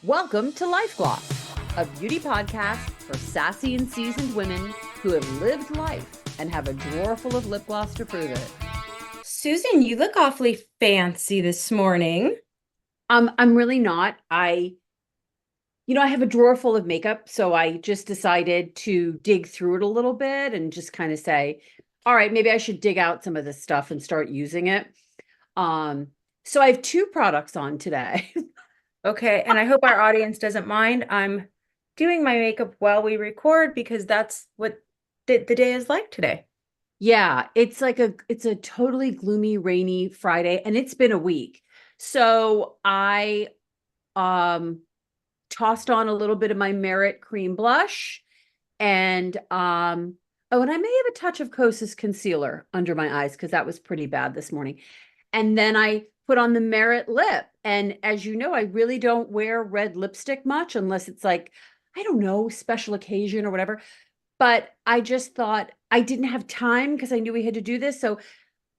Welcome to LifeGLOSS, a beauty podcast for sassy and seasoned women who have lived life and have a drawer full of lip gloss to prove it. Susan, you look awfully fancy this morning. I'm really not. I have a drawer full of makeup, so I just decided to dig through it a little bit and just kind of say, all right, maybe I should dig out some of this stuff and start using it. So I have two products on today. Okay, and I hope our audience doesn't mind. I'm doing my makeup while we record because that's what the day is like today. Yeah, it's a totally gloomy, rainy Friday, and it's been a week. So I um tossed on a little bit of my Merit cream blush and oh, and I may have a touch of Kosas concealer under my eyes because that was pretty bad this morning. And then I put on the Merit lip. And as you know, I really don't wear red lipstick much unless it's like, I don't know, special occasion or whatever. But I just thought I didn't have time because I knew we had to do this. So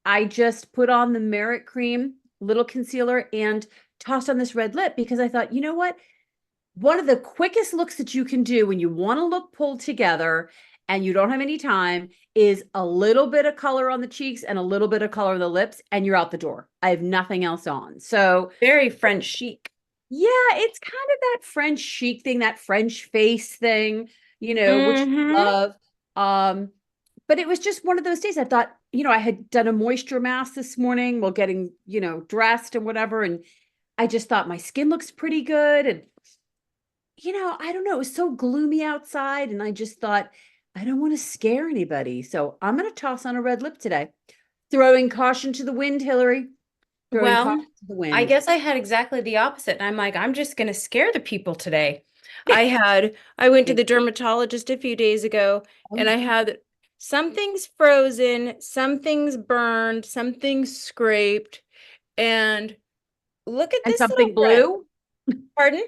I just put on the Merit cream, little concealer, and tossed on this red lip because I thought, you know what? One of the quickest looks that you can do when you want to look pulled together and you don't have any time is a little bit of color on the cheeks and a little bit of color on the lips, and you're out the door. I have nothing else on. So, Very French chic. yeah, it's kind of that French chic thing, that French face thing, which I Mm-hmm. love. But it was just one of those days. I thought, I had done a moisture mask this morning while getting, dressed and whatever. And I just thought my skin looks pretty good. And, I don't know. It was so gloomy outside. And I just thought, I don't want to scare anybody. So I'm going to toss on a red lip today. Throwing caution to the wind, Hillary. Throwing Well, caution to the I wind. guess I had exactly the opposite. And I'm like, I'm just going to scare the people today. I went to the dermatologist a few days ago and I had some things frozen, some things burned, some things scraped. And look at And this little something friend. blue. Pardon?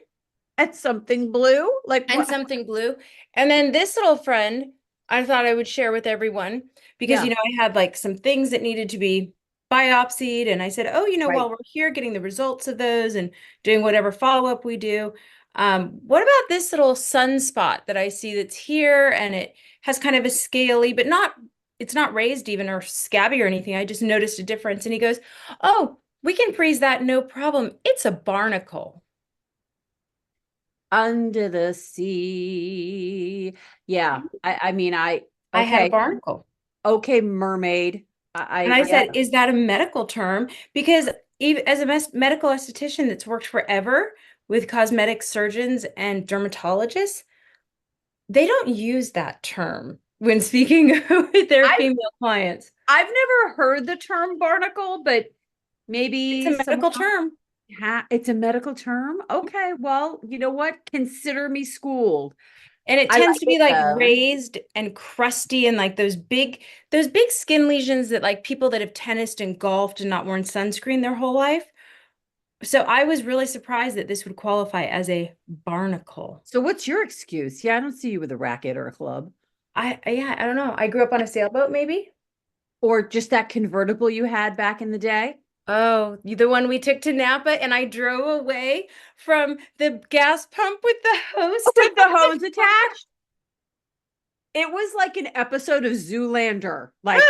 And something blue. Like And what? something blue. And then this little friend, I thought I would share with everyone because, Yeah, I had like some things that needed to be biopsied. And I said, oh, right. while we're here getting the results of those and doing whatever follow-up we do, what about this little sunspot that I see that's here and it has kind of a scaly, but it's not raised even or scabby or anything. I just noticed a difference. And he goes, oh, we can freeze that, no problem. It's a barnacle. Under the sea. Yeah. I mean, I had a okay. barnacle. Okay, mermaid. And I Yeah, said, is that a medical term? Because even as a medical esthetician that's worked forever with cosmetic surgeons and dermatologists, they don't use that term when speaking with their I've, female clients. I've never heard the term barnacle, but It's a maybe someone medical else term. it's a medical term. Okay, well, you know what? Consider me schooled. And it I tends like to be it like though. raised and crusty and like those big skin lesions that like people that have tennised and golfed and not worn sunscreen their whole life. So I was really surprised that this would qualify as a barnacle. So what's your excuse? Yeah, I don't see you with a racket or a club. Yeah, I don't know. I grew up on a sailboat, maybe. Or just that convertible you had back in the day. Oh, the one we took to Napa, and I drove away from the gas pump with the hose tied With the to hose the car. attached. It was like an episode of Zoolander. Like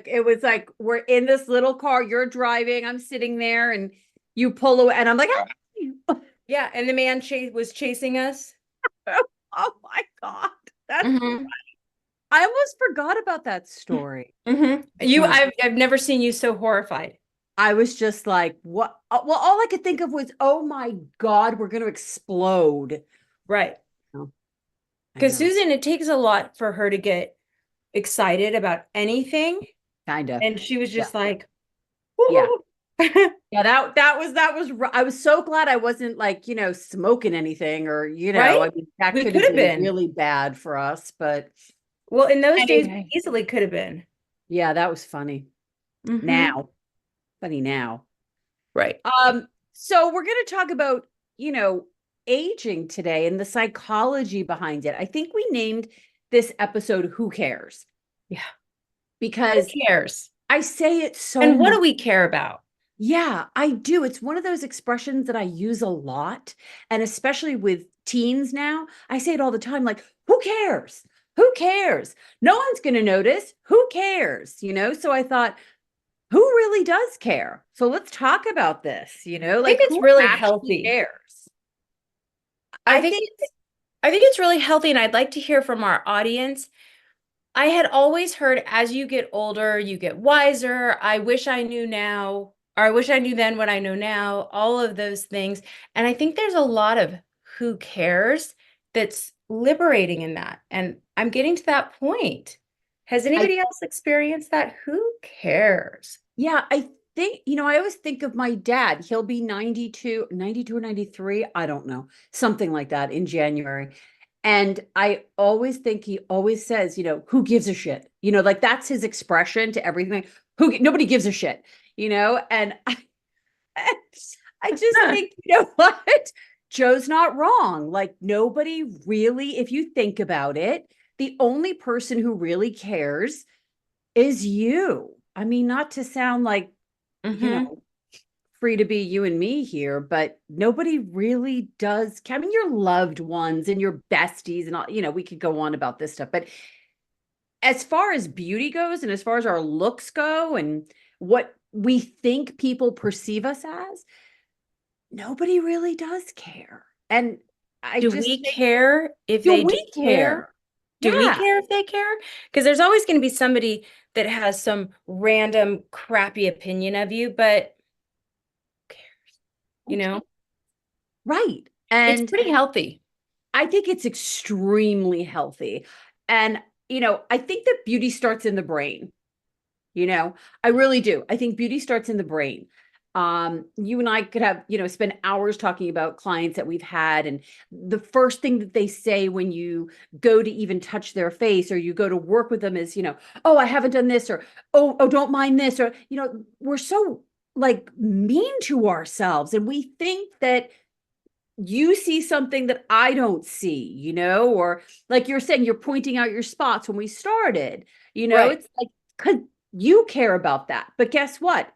it was like we're in this little car, you're driving, I'm sitting there, and you pull away, and I'm like, Yeah, and the man was chasing us. oh my God. That's Hmm. I almost forgot about that story. Hmm. Yeah. I've never seen you so horrified. I was just like, what? Well, all I could think of was, oh my God, we're going to explode. Right. Oh, I Because know. Susan, it takes a lot for her to get excited about anything. Kind of. And she was Yeah. just like, Yeah. "Woo." Yeah, I was so glad I wasn't like, smoking anything or, Right? I mean, that We could could have have been been. really bad for us, but Well, in those days, anyway, we easily could have been. yeah, that was funny. Hmm. Now, funny now. Right. So we're going to talk about, you know, aging today and the psychology behind it. I think we named this episode Who Cares? Yeah. Who Because cares? I say it so And what much. do we care about? Yeah, I do. It's one of those expressions that I use a lot. And especially with teens now, I say it all the time like, who cares? Who cares? No one's going to notice. Who cares? So I thought, who really does care? So let's talk about this, I think like it's who really actually healthy. cares? I I think think it's I think it's really healthy, and I'd like to hear from our audience. I had always heard as you get older, you get wiser. I wish I knew now, or I wish I knew then what I know now, all of those things. And I think there's a lot of who cares that's liberating in that. And I'm getting to that point. Has I anybody else experienced that? Who cares? Yeah, I think, I always think of my dad. He'll be 92 or 93, I don't know, something like that in January. And I always think he always says, who gives a shit? Like that's his expression to everything. Nobody gives a shit, and I just Huh. think, what? Joe's not wrong. Like nobody really, if you think about it, the only person who really cares is you. I mean, not to sound like, you Mm-hmm. know, free to be you and me here, but nobody really does. I mean, your loved ones and your besties and all, we could go on about this stuff. But as far as beauty goes and as far as our looks go and what we think people perceive us as, nobody really does care. And I Do just we think, care if do they do we care? care? Do we Yeah. care if they care? Because there's always going to be somebody that has some random crappy opinion of you, but who cares? You Okay. know, Right. it's And pretty healthy. I think it's extremely healthy. And, I think that beauty starts in the brain. I really do. I think beauty starts in the brain. You and I could have, spend hours talking about clients that we've had. And the first thing that they say when you go to even touch their face or you go to work with them is, oh, I haven't done this or, oh, don't mind this. Or, we're so like mean to ourselves. And we think that you see something that I don't see, or like you're saying, you're pointing out your spots when we started, Right. it's like, because you care about that. But guess what?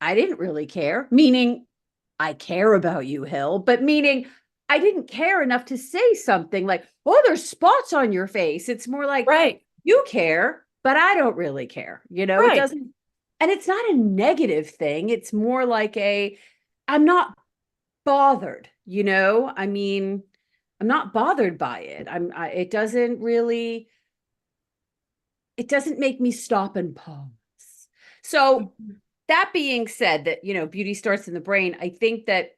I didn't really care, meaning I care about you, Hill, but meaning I didn't care enough to say something like, oh, there's spots on your face. It's more like, Right. you care, but I don't really care. It Right. doesn't, and it's not a negative thing. It's more like I'm not bothered, I mean, I'm not bothered by it. It doesn't make me stop and pause. So Mhm. that being said, that, beauty starts in the brain, I think that,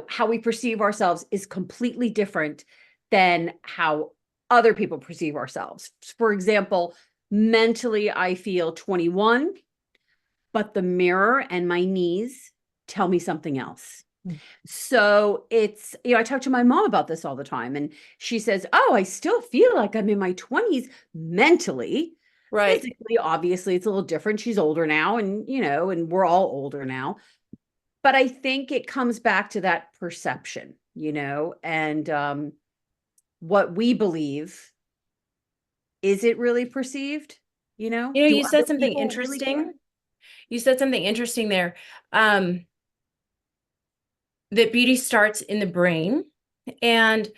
how we perceive ourselves is completely different than how other people perceive ourselves. For example, mentally, I feel 21, but the mirror and my knees tell me something else. So it's, I talk to my mom about this all the time, and she says, oh, I still feel like I'm in my 20s mentally. Right. Physically, obviously, it's a little different. She's older now, and we're all older now. But I think it comes back to that perception, and what we believe. Is it really perceived? Do You other said something people really care? interesting. You said something interesting there. Um, that beauty starts in the brain. And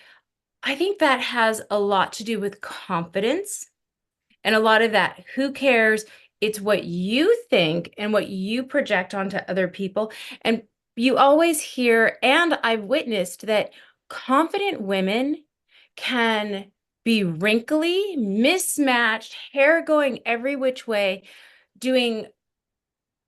I think that has a lot to do with confidence. And a lot of that, who cares? It's what you think and what you project onto other people. And you always hear, and I've witnessed that confident women can be wrinkly, mismatched, hair going every which way, doing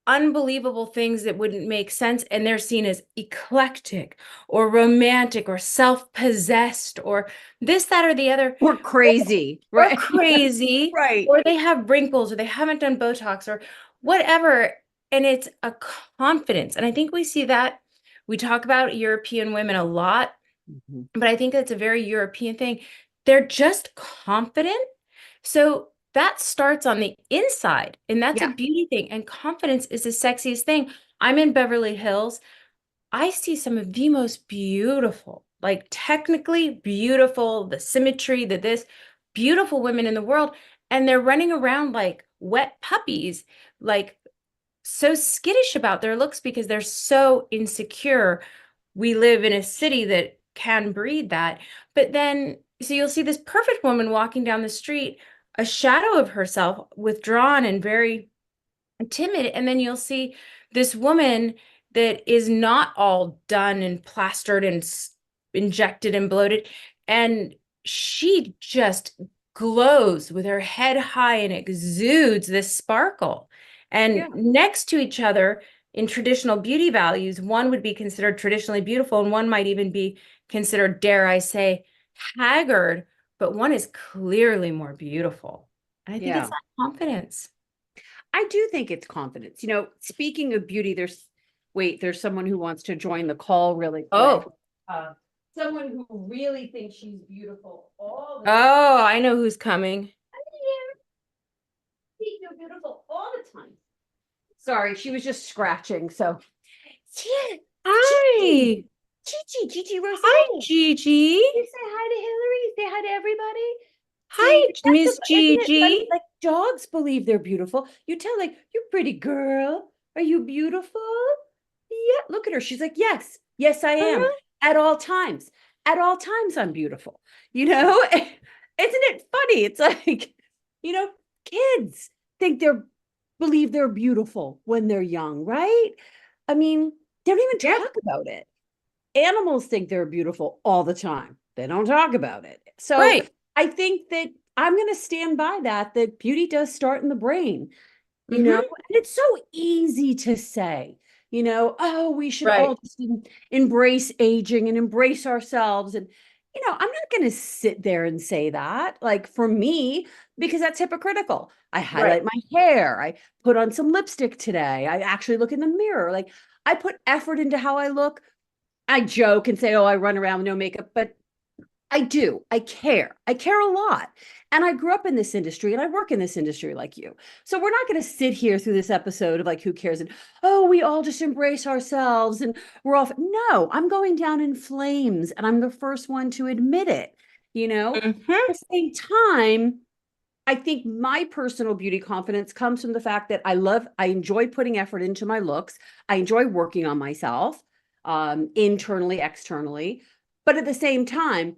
unbelievable things that wouldn't make sense, and they're seen as eclectic or romantic or self-possessed or this, that, or the other, Or crazy, or right? crazy, Right. or they have wrinkles, or they haven't done Botox, or whatever. And it's a confidence. And I think we see that. We talk about European women a lot, Mhm. but I think that's a very European thing. They're just confident. So that starts on the inside, and that's a Yeah. beauty thing. And confidence is the sexiest thing. I'm in Beverly Hills. I see some of the most beautiful, like technically beautiful, the symmetry, the this, beautiful women in the world. And they're running around like wet puppies, like so skittish about their looks because they're so insecure. We live in a city that can breed that. But then, so you'll see this perfect woman walking down the street, a shadow of herself, withdrawn and very timid. And then you'll see this woman that is not all done and plastered and injected and bloated. And she just glows with her head high and exudes this sparkle. And Yeah. next to each other in traditional beauty values, one would be considered traditionally beautiful, and one might even be considered, dare I say, haggard, but one is clearly more beautiful. And I think it's Yeah. that confidence. I do think it's confidence. Speaking of beauty, there's someone who wants to join the call really quick. Oh, Uh, Someone who really thinks she's beautiful all the time. oh, I know who's coming. You're beautiful all the time. Sorry, she was just scratching. So, yeah, Gigi, Hi. Gigi Hi, Rosé. Gigi. You say hi to Hillary. Say hi to everybody. See, Hi, Miss isn't it funny? Gigi. Like dogs believe they're beautiful. You tell, like, you pretty girl. Are you beautiful? Yeah, look at her. She's like, yes, yes, I am. Uh-huh. At all times. At all times, I'm beautiful. You know, isn't it funny? It's like, you know, kids think believe they're beautiful when they're young, right? I mean, they don't even Yep. talk about it. Animals think they're beautiful all the time. They don't talk about it. So Right. I think that I'm going to stand by that beauty does start in the brain, Mm-hmm. and it's so easy to say, oh, we should Right. all just embrace aging and embrace ourselves. And, I'm not going to sit there and say that, like for me, because that's hypocritical. I Right. highlight my hair. I put on some lipstick today. I actually look in the mirror. Like I put effort into how I look. I joke and say, oh, I run around with no makeup, but I do. I care. I care a lot. And I grew up in this industry and I work in this industry like you. So we're not going to sit here through this episode of like, who cares? And, oh, we all just embrace ourselves and we're off. No, I'm going down in flames and I'm the first one to admit it. Mm-hmm. At the same time, I think my personal beauty confidence comes from the fact that I enjoy putting effort into my looks. I enjoy working on myself, internally, externally. But at the same time,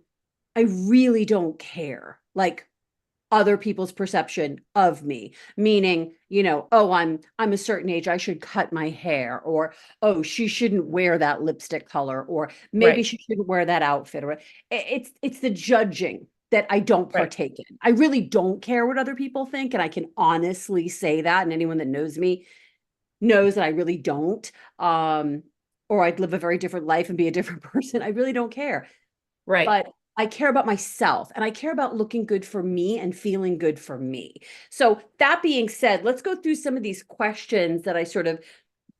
I really don't care. Like other people's perception of me, meaning, oh, I'm a certain age, I should cut my hair, or oh, she shouldn't wear that lipstick color, or maybe Right. she shouldn't wear that outfit, or it's the judging that I don't Right. partake in. I really don't care what other people think, and I can honestly say that, and anyone that knows me knows that I really don't. Um, or I'd live a very different life and be a different person. I really don't care, Right. but I care about myself and I care about looking good for me and feeling good for me. So, that being said, let's go through some of these questions that I sort of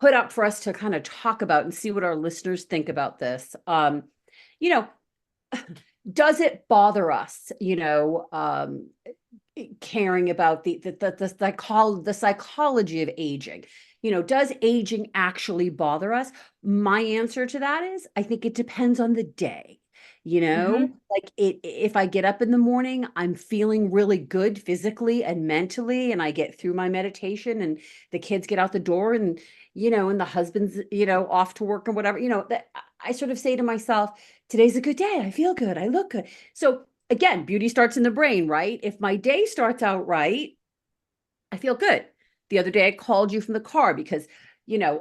put up for us to kind of talk about and see what our listeners think about this. You know, does it bother us, caring about the psychology of aging? Does aging actually bother us? My answer to that is I think it depends on the day. Mm-hmm. Like if I get up in the morning, I'm feeling really good physically and mentally, and I get through my meditation, and the kids get out the door, and and the husband's off to work or whatever. That I sort of say to myself, today's a good day. I feel good. I look good. So again, beauty starts in the brain, right? If my day starts out right, I feel good. The other day I called you from the car because,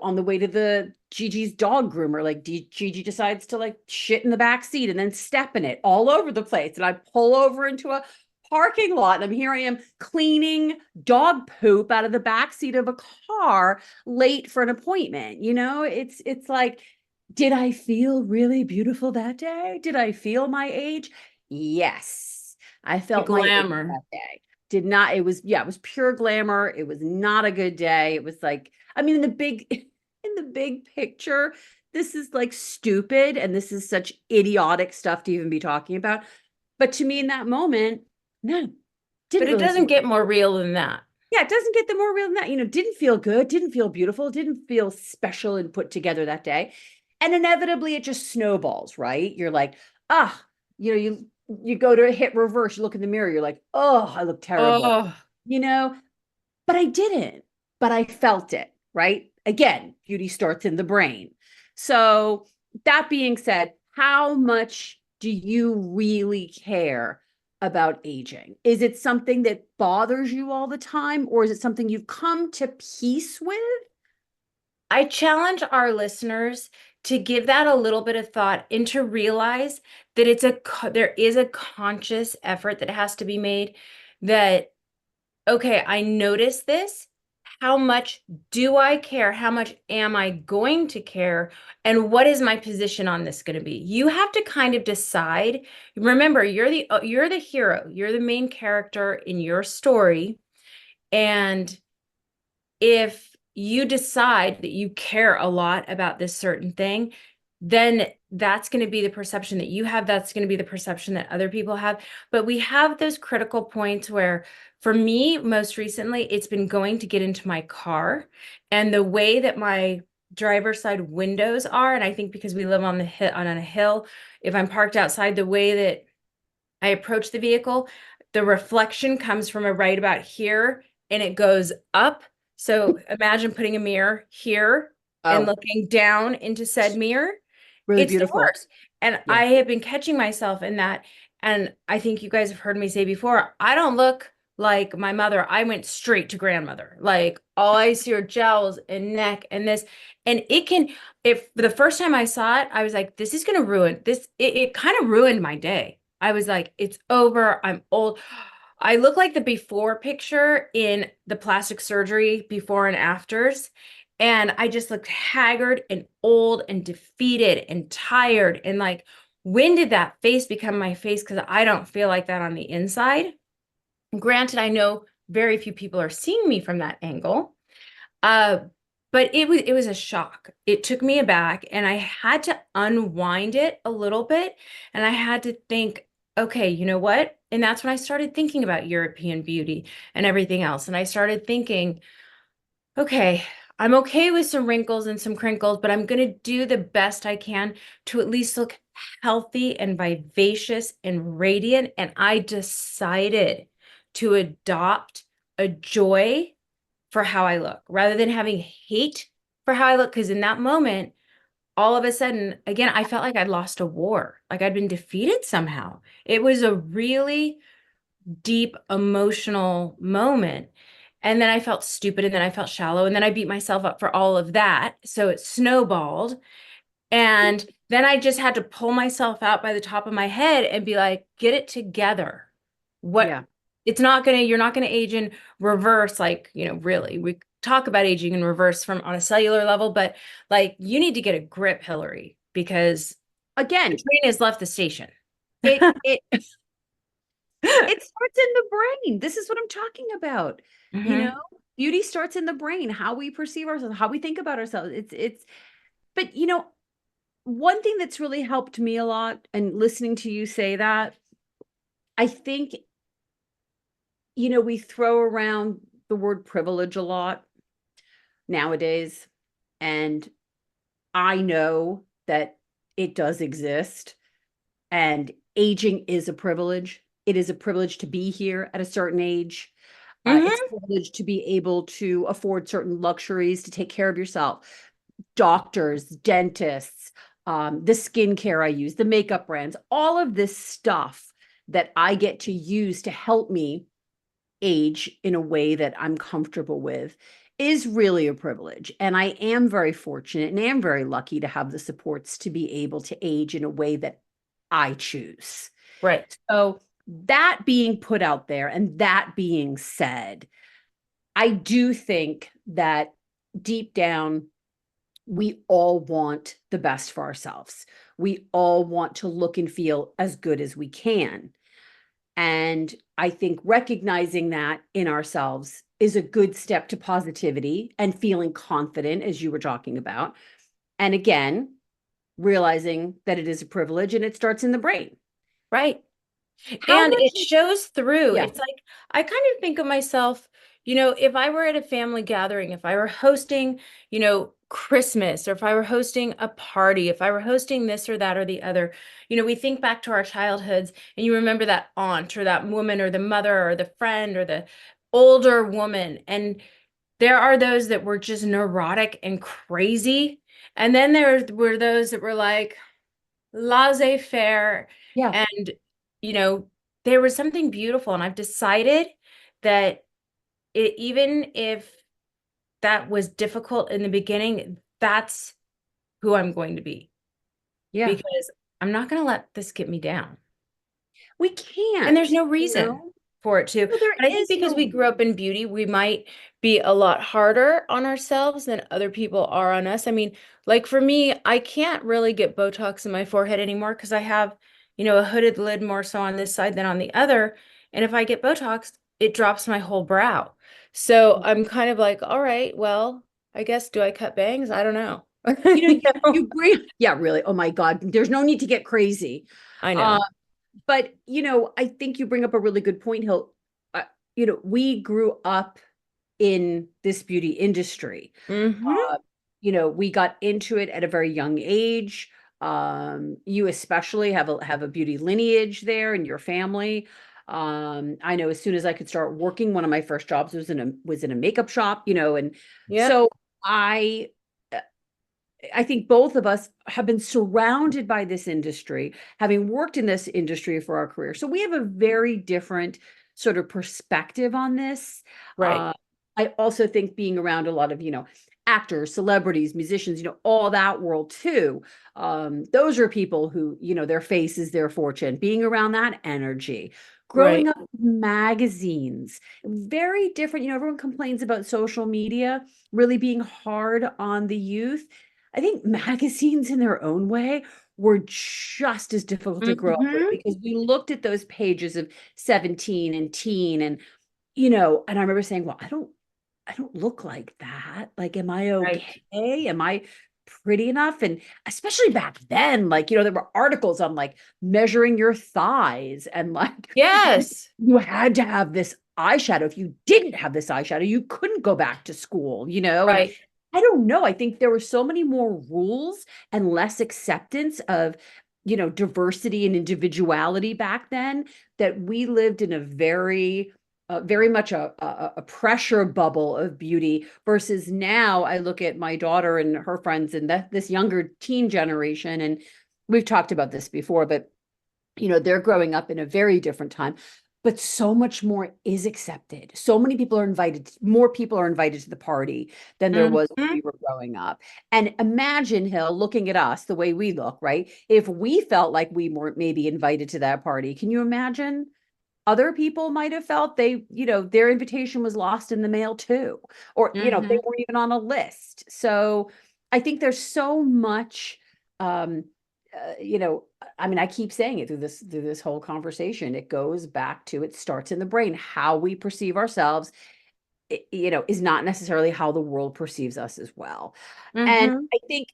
on the way to the Gigi's dog groomer, like Gigi decides to like shit in the back seat and then step in it all over the place. And I pull over into a parking lot and here I am cleaning dog poop out of the back seat of a car late for an appointment. It's like, did I feel really beautiful that day? Did I feel my age? Yes. I The felt my age glamour. that day. Did not, it was, yeah, it was pure glamour. It was not a good day. It was like, I mean, in the big picture, this is like stupid and this is such idiotic stuff to even be talking about. But to me in that moment, no, But didn't it really doesn't feel get more real than that. yeah, it doesn't get the more real than that. Didn't feel good, didn't feel beautiful, didn't feel special and put together that day. And inevitably it just snowballs, right? You're like, ah, you go to hit reverse, you look in the mirror, you're like, oh, I look terrible. Oh, You know, but I didn't, but I felt it. right? Again, beauty starts in the brain. So, that being said, how much do you really care about aging? Is it something that bothers you all the time, or is it something you've come to peace with? I challenge our listeners to give that a little bit of thought and to realize that there is a conscious effort that has to be made that, okay, I notice this. How much do I care? How much am I going to care? And what is my position on this going to be? You have to kind of decide. Remember, you're the hero. You're the main character in your story. And if you decide that you care a lot about this certain thing, then that's going to be the perception that you have. That's going to be the perception that other people have. But we have those critical points where, for me, most recently, it's been going to get into my car and the way that my driver's side windows are. And I think because we live on a hill, if I'm parked outside, the way that I approach the vehicle, the reflection comes from a right about here and it goes up. So imagine putting a mirror here and Oh, looking down into said mirror. really It's the beautiful. worst. And Yeah. I have been catching myself in that. And I think you guys have heard me say before, I don't look like my mother. I went straight to grandmother. Like all I see are jowls and neck and this. And it can, if the first time I saw it, I was like, this is going to ruin this. It kind of ruined my day. I was like, it's over. I'm old. I look like the before picture in the plastic surgery before and afters. And I just looked haggard and old and defeated and tired. And like, when did that face become my face? Because I don't feel like that on the inside. Granted, I know very few people are seeing me from that angle. Uh, but it was a shock. It took me aback and I had to unwind it a little bit. And I had to think, okay, you know what? And that's when I started thinking about European beauty and everything else. And I started thinking, okay, I'm okay with some wrinkles and some crinkles, but I'm going to do the best I can to at least look healthy and vivacious and radiant. And I decided to adopt a joy for how I look rather than having hate for how I look. Because in that moment, all of a sudden, again, I felt like I'd lost a war, like I'd been defeated somehow. It was a really deep emotional moment. And then I felt stupid and then I felt shallow and then I beat myself up for all of that. So it snowballed. And then I just had to pull myself out by the top of my head and be like, get it together. What Yeah. you're not gonna age in reverse, like, really. We talk about aging in reverse from on a cellular level, but like you need to get a grip, Hillary, because the Again, train has left the station. it it starts in the brain. This is what I'm talking about. You know, Hmm. beauty starts in the brain, how we perceive ourselves, how we think about ourselves. But one thing that's really helped me a lot and listening to you say that, I think, we throw around the word privilege a lot nowadays. And I know that it does exist. And aging is a privilege. It is a privilege to be here at a certain age. It's a Hmm. privilege to be able to afford certain luxuries to take care of yourself. Doctors, dentists, the skincare I use, the makeup brands, all of this stuff that I get to use to help me age in a way that I'm comfortable with is really a privilege. And I am very fortunate and am very lucky to have the supports to be able to age in a way that I choose. Right. So, that being put out there and that being said, I do think that deep down, we all want the best for ourselves. We all want to look and feel as good as we can. And I think recognizing that in ourselves is a good step to positivity and feeling confident, as you were talking about. And again, realizing that it is a privilege and it starts in the brain. Right. How And much? it shows through. Yeah. It's like, I kind of think of myself, if I were at a family gathering, if I were hosting, Christmas, or if I were hosting a party, if I were hosting this or that or the other, we think back to our childhoods and you remember that aunt or that woman or the mother or the friend or the older woman. And there are those that were just neurotic and crazy. And then there were those that were like laissez-faire. Yeah. And, you know, there was something beautiful. And I've decided that even if that was difficult in the beginning, that's who I'm going to be, Yeah. because I'm not going to let this get me down. We And there's can't, no you reason know? for it to. No, there But I think is because no we grew up in beauty, we might be a lot harder on ourselves than other people are on us. I mean, like for me, I can't really get Botox in my forehead anymore because I have, a hooded lid more so on this side than on the other. And if I get Botox, it drops my whole brow. So I'm kind of like, all right, well, I guess do I cut bangs? I don't know. You you know? bring, yeah, really. Oh my God. There's no need to get crazy. I Uh, know. but I think you bring up a really good point, Hill. Uh, we grew up in this beauty industry. Mm-hmm. Uh, we got into it at a very young age. You especially have a beauty lineage there in your family. I know as soon as I could start working, one of my first jobs was in a makeup shop, and Yep. so I think both of us have been surrounded by this industry, having worked in this industry for our career. So we have a very different sort of perspective on this. Right. I also think being around a lot of, actors, celebrities, musicians, all that world too. Those are people who, their face is their fortune. Being around that energy, growing Right. up with magazines, very different. Everyone complains about social media really being hard on the youth. I think magazines in their own way were just as difficult to grow up with Mm-hmm. because we looked at those pages of 17 and teen and and I remember saying, well, I don't look like that. Like, am I Right. okay? Am I pretty enough? And especially back then, like, there were articles on like measuring your thighs and like Yes. you had to have this eyeshadow. If you didn't have this eyeshadow, you couldn't go back to school. And Right. I don't know. I think there were so many more rules and less acceptance of, diversity and individuality back then that we lived in a very much a pressure bubble of beauty versus now I look at my daughter and her friends and this younger teen generation, and we've talked about this before, but they're growing up in a very different time, but so much more is accepted. So many people are invited, more people are invited to the party than there was when Mm-hmm. we were growing up. And imagine, Hill, looking at us the way we look, right? If we felt like we weren't maybe invited to that party, can you imagine? Other people might have felt their invitation was lost in the mail too, or, they Mm-hmm. weren't even on a list. So I think there's so much, um, I mean, I keep saying it through this whole conversation. It goes back to, it starts in the brain. How we perceive ourselves, is not necessarily how the world perceives us as well. And Mm-hmm. I think,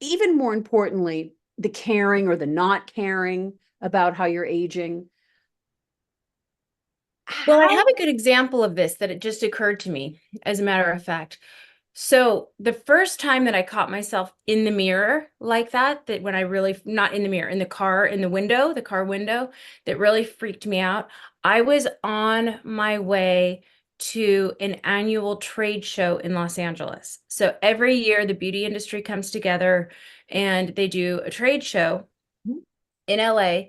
even more importantly, the caring or the not caring about how you're aging. Well, I How have a good example of this that it just occurred to me, as a matter of fact. So the first time that I caught myself in the mirror like that when I really, not in the mirror, in the car, in the car window, that really freaked me out. I was on my way to an annual trade show in Los Angeles. So every year the beauty industry comes together and they do a trade show in LA.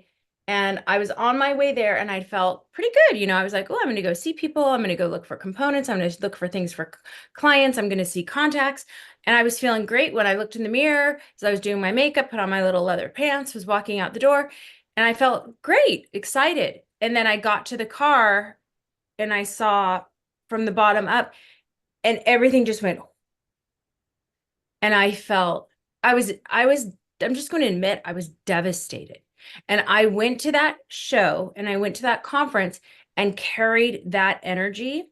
And I was on my way there and I felt pretty good. I was like, oh, I'm going to go see people. I'm going to go look for components. I'm going to look for things for clients. I'm going to see contacts. And I was feeling great when I looked in the mirror as I was doing my makeup, put on my little leather pants, was walking out the door. And I felt great, excited. And then I got to the car and I saw from the bottom up and everything just went. And I'm just going to admit, I was devastated. And I went to that show and I went to that conference and carried that energy.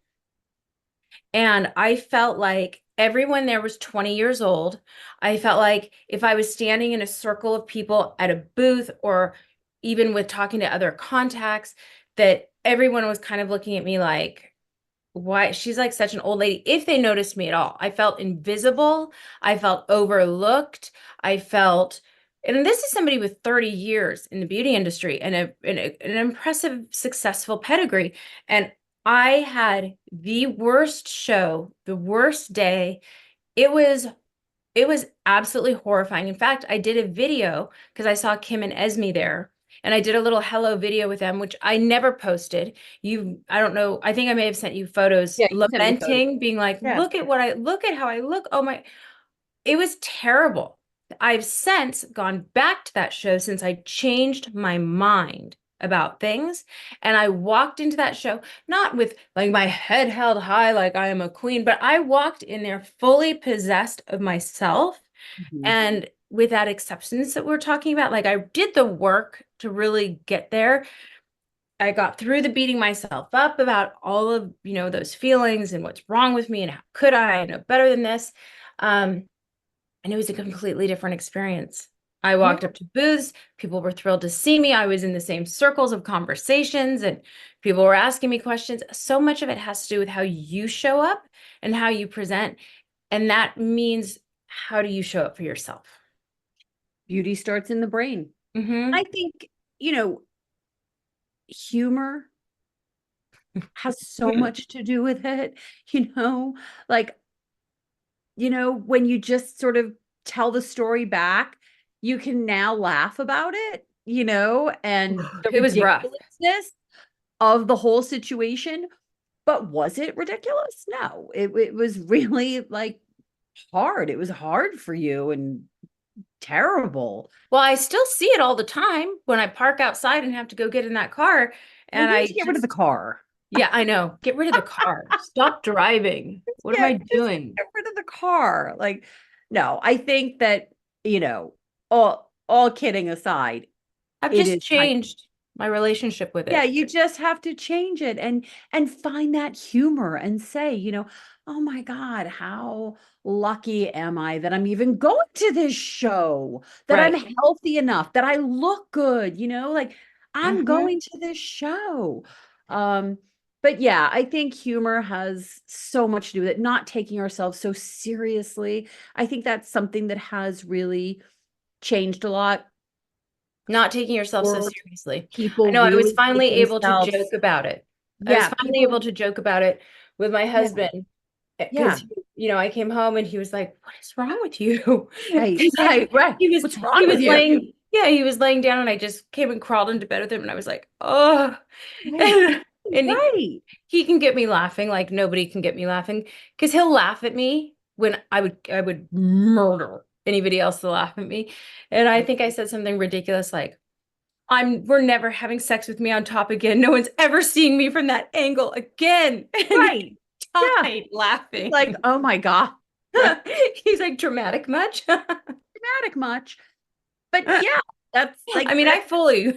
And I felt like everyone there was 20 years old. I felt like if I was standing in a circle of people at a booth or even with talking to other contacts, that everyone was kind of looking at me like, why she's like such an old lady, if they noticed me at all. I felt invisible. I felt overlooked. I felt, and this is somebody with 30 years in the beauty industry and an impressive, successful pedigree. And I had the worst show, the worst day. It was it was absolutely horrifying. In fact, I did a video because I saw Kim and Esme there, and I did a little hello video with them, which I never posted. I don't know, I think I may have sent you photos Yeah, you sent me photos. lamenting, being like, Yeah. look at how I look. Oh my, it was terrible. I've since gone back to that show since I changed my mind about things. And I walked into that show, not with like my head held high, like I am a queen, but I walked in there fully possessed of myself Mhm. and with that acceptance that we're talking about. Like I did the work to really get there. I got through the beating myself up about all of, those feelings and what's wrong with me and how could I know better than this. Um, and it was a completely different experience. I Yeah. walked up to booths, people were thrilled to see me. I was in the same circles of conversations and people were asking me questions. So much of it has to do with how you show up and how you present. And that means how do you show up for yourself? Beauty starts in the brain. Hmm. I think, you know, humor has so much to do with it, you know, like, when you just sort of tell the story back, you can now laugh about it, and the It was rough. ridiculousness of the whole situation. But was it ridiculous? No, it was really like hard. It was hard for you and terrible. Well, I still see it all the time when I park outside and have to go get in that car. Well, And you need I to get rid of the just, car. yeah, I know. Get rid of the car. Stop driving. What am Yeah, I just doing? get rid of the car. Like, no, I think that, all kidding aside, I've it just is kind changed my relationship with yeah, it. you just have to change it and find that humor and say, "Oh my God, how lucky am I that I'm even going to this show, that I'm Right. healthy enough, that I look good, like I'm Hmm. going to this show." Um, but yeah, I think humor has so much to do with it, not taking ourselves so seriously. I think that's something that has really changed a lot Not taking yourself so for seriously. I people know I was really finally take able to joke themselves. about it. I was Yeah, finally able people. to joke about it with my Yeah. husband Yeah. because, I came home and he was like, "What is wrong with you?" Right, Because right, right. he was, What's he wrong with was you? laying, yeah, he was laying down and I just came and crawled into bed with him and I was like, "Oh," Right, and right. he can get me laughing like nobody can get me laughing because he'll laugh at me when I would murder anybody else to laugh at me. And I think I said something ridiculous like, we're never having sex with me on top again. No one's ever seeing me from that angle again. And he Right. Yeah. died It's like, laughing. oh my God, like He's like, dramatic much? dramatic much. But yeah, that's I like mean, I fully,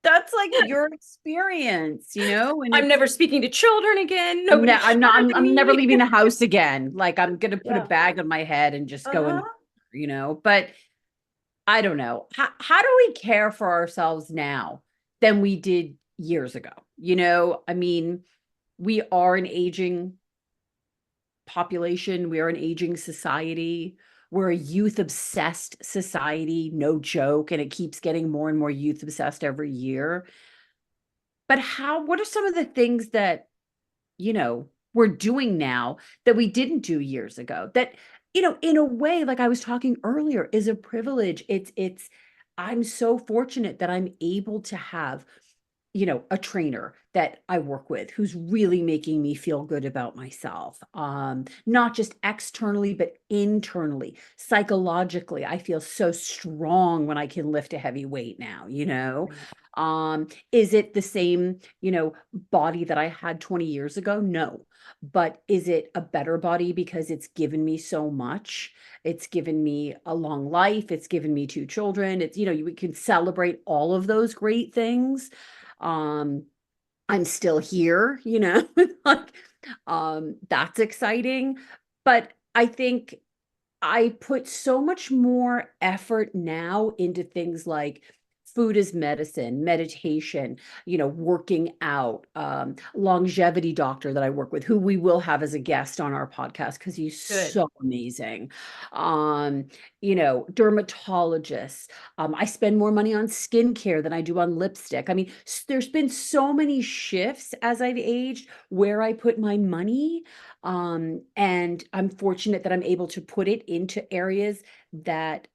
that's like your experience, and I'm it's never speaking to children again. I'm ne Nobody's I'm not I'm, charging I'm never me. leaving the house again. Like I'm gonna put a Yeah. bag on my head and just go Uh-huh. and but I don't know. How do we care for ourselves now than we did years ago? I mean, we are an aging population. We are an aging society. We're a youth obsessed society, no joke. And it keeps getting more and more youth obsessed every year. But what are some of the things that, we're doing now that we didn't do years ago? That, in a way, like I was talking earlier, is a privilege. I'm so fortunate that I'm able to have a trainer that I work with who's really making me feel good about myself. Not just externally, but internally, psychologically. I feel so strong when I can lift a heavy weight now, Is it the same, body that I had 20 years ago? No. But is it a better body because it's given me so much? It's given me a long life. It's given me two children. We can celebrate all of those great things. um I'm still here, like that's exciting. But I think I put so much more effort now into things like food is medicine, meditation, working out, longevity doctor that I work with, who we will have as a guest on our podcast because he's Good. so amazing. Um, dermatologists. I spend more money on skincare than I do on lipstick. I mean, there's been so many shifts as I've aged where I put my money. And I'm fortunate that I'm able to put it into areas that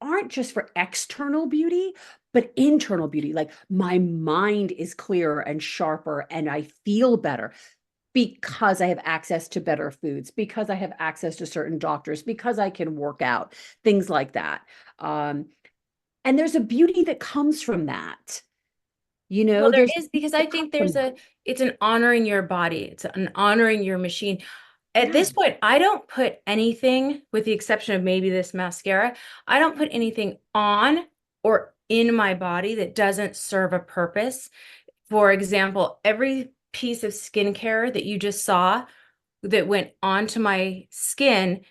aren't just for external beauty, but internal beauty. Like my mind is clearer and sharper, and I feel better because I have access to better foods, because I have access to certain doctors, because I can work out, things like that. Um, and there's a beauty that comes from that. Well, there There's is because that I comes think from that. it's an honoring your body. It's an honoring your machine. At Yeah. this point, I don't put anything, with the exception of maybe this mascara, I don't put anything on or in my body that doesn't serve a purpose. For example, every piece of skincare that you just saw that went onto my skin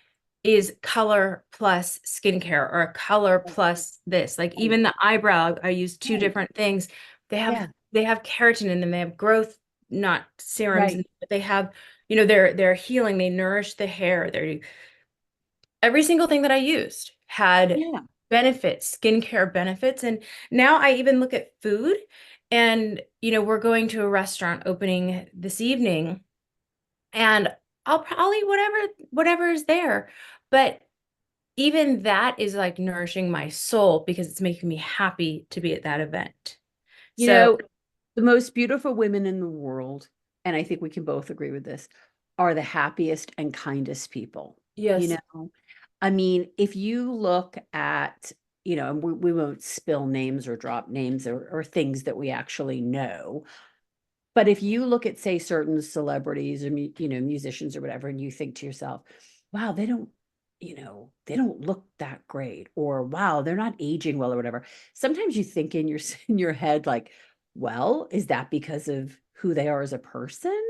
is color plus skincare or color plus this. Like Right. even the eyebrow, I use two Right. different things. They have Yeah. they have keratin in them. They have growth, not serums, Right. but they have, they're healing, they nourish the hair. They're every single thing that I used had Yeah. benefits, skincare benefits. And now I even look at food and, we're going to a restaurant opening this evening and I'll eat whatever is there. But even that is like nourishing my soul because it's making me happy to be at that event. You So, know, the most beautiful women in the world, and I think we can both agree with this, are the happiest and kindest people. You yes, know, I mean, if you look at, and we won't spill names or drop names or things that we actually know, but if you look at, say, certain celebrities or, musicians or whatever, and you think to yourself, wow, they don't look that great, or wow, they're not aging well or whatever. Sometimes you think in your in your head, like, well, is that because of who they are as a person?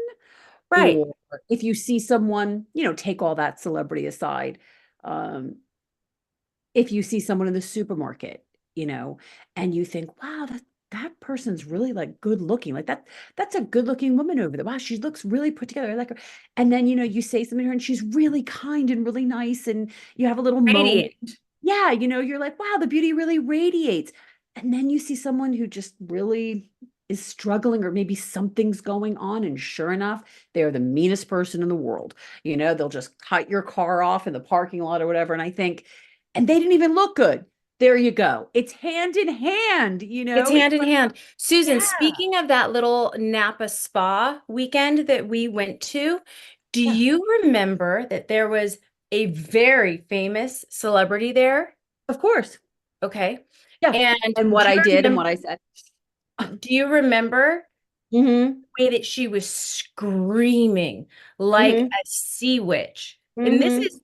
right. Or if you see someone, take all that celebrity aside, um, if you see someone in the supermarket, and you think, wow, that person's really like good looking, like that's a good looking woman over there. Wow, she looks really put together. I like her. And then, you say something to her and she's really kind and really nice, and you have a little moment. Radiant. Yeah, you're like, wow, the beauty really radiates. And then you see someone who just really is struggling, or maybe something's going on, and sure enough, they're the meanest person in the world. They'll just cut your car off in the parking lot or whatever. And I think, and they didn't even look good. There you go. It's hand in hand, It's It's hand in like, hand. Susan, yeah, speaking of that little Napa spa weekend that we went to, do yeah, you remember that there was a very famous celebrity there? of course. Okay. Yeah. And And what I did and what I said. do you remember Mm-hmm. the way that she was screaming like Mm-hmm. a sea witch? And this Mm-hmm. is,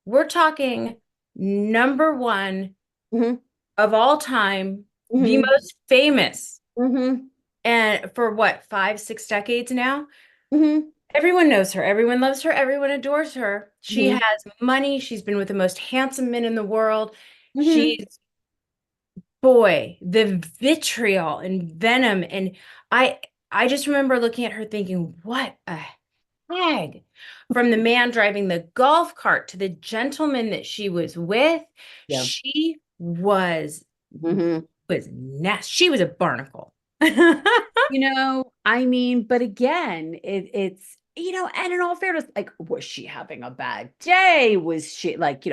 we're talking number one Mm-hmm. of all time, the Mm-hmm. most famous, Mm-hmm. and for what, 5, 6 decades now? Mm-hmm. Everyone knows her. Everyone loves her. Everyone adores her. She Mm-hmm. has money. She's been with the most handsome men in the world. Mm-hmm. She's, boy, the vitriol and venom. And I I just remember looking at her thinking, what a hag. From the man driving the golf cart to the gentleman that she was with, Yeah. she Mm-hmm. was nasty. She was a barnacle. I mean, but again, it's, and in all fairness, like, was she having a bad day? Was she like,